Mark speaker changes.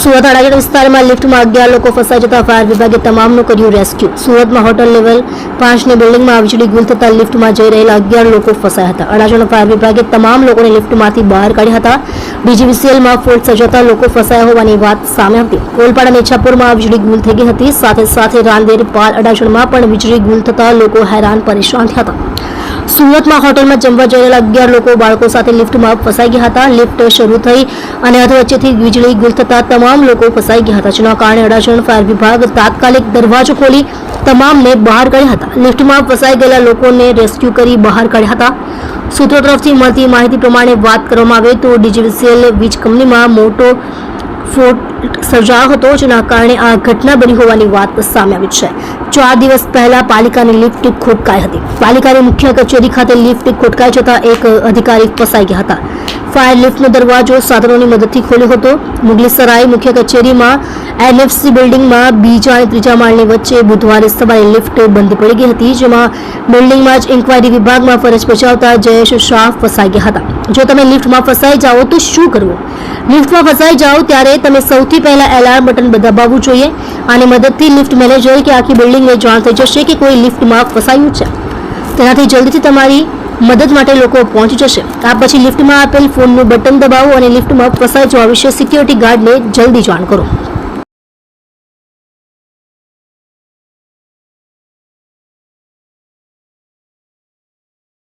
Speaker 1: સુરત અડાજણ વિસ્તારમાં લિફ્ટમાં 11 લોકો ફસાઈ જતા ફાયર વિભાગે તમામનું કર્યું રેસ્ક્યુ। સુરતમાં હોટલ લેવલ 5ની બિલ્ડિંગમાં વીજળી ગુલ થતા લિફ્ટમાં જઈ રહેલા 11 લોકો ફસાયા હતા। અડાજણ ફાયર વિભાગે તમામ લોકોને લિફ્ટમાંથી બહાર કાઢ્યા હતા। ડીજીવીસીએલમાં ફોલ્ટ સર્જાતા લોકો ફસાયા હોવાની વાત સામે હતી। કોલપાડ અને ઈચ્છાપુરમાં વીજળી ગુલ થઈ ગઈ હતી। સાથે સાથે રાંદેર, પાલ, અડાજણમાં પણ વીજળી ગુલ થતા લોકો હેરાન પરેશાન થયા હતા। સુરતમાં હોટલમાં જમવા જઈ રહેલા 11 લોકો બાળકો સાથે લિફ્ટમાં ફસાઈ ગયા હતા। લિફ્ટ શરૂ થઈ અને અધવચ્ચેથી વીજળી ગુલ થતા તમામ લોકો ફસાઈ ગયા હતા, જેના કારણે અડાજણ ફાયર વિભાગ તાત્કાલિક દરવાજો ખોલી તમામને બહાર કાઢ્યા હતા। લિફ્ટમાં ફસાઈ ગયેલા લોકોને રેસ્ક્યુ કરી બહાર કાઢ્યા હતા। સૂત્રો તરફથી મળતી માહિતી પ્રમાણે વાત કરવામાં આવે તો ડીજીવીસીએલ વીજ કંપનીમાં મોટો ફોલ્ટ સર્જાયો હતો, જેના કારણે આ ઘટના બની હોવાની વાત સામે આવી છે। 4 દિવસ પહેલા પાલિકાની લિફ્ટ ખોટકાઈ હતી। પાલિકાની મુખ્ય કચેરી ખાતે લિફ્ટ ખોટકાઈ જતા એક અધિકારી ફસાઈ ગયા હતા। ફાયર લિફ્ટનો દરવાજો સાધનોની મદદથી ખોલ્યો હતો। મુગલીસરાય મુખ્ય કચેરીમાં એનએફસી બિલ્ડિંગમાં બીજા અને ત્રીજા માળની વચ્ચે બુધવારે સવારે લિફ્ટ બંધ પડી ગઈ હતી, જેમાં બિલ્ડિંગમાં જ ઇન્ક્વાયરી વિભાગમાં ફરજ બજાવતા જયેશ શાહ ફસાઈ ગયા હતા। જો તમે લિફ્ટમાં ફસાઈ જાઓ તો શું કરવું? લિફ્ટમાં ફસાઈ જાઓ ત્યારે તમે સૌથી પહેલા એલાર્મ બટન દબાવવું જોઈએ। આની મદદથી લિફ્ટ મેનેજર કે આખી બિલ્ડિંગને જાણ થઈ જશે કે કોઈ લિફ્ટમાં ફસાયું છે। તેનાથી જલ્દીથી તમારી મદદ માટે લોકો પહોંચી જશે। આ પછી લિફ્ટમાં આપેલ ફોનનું બટન દબાવો અને લિફ્ટમાં ફસાઈ જવા વિશે સિક્યોરિટી ગાર્ડને જલ્દી જાણ કરો।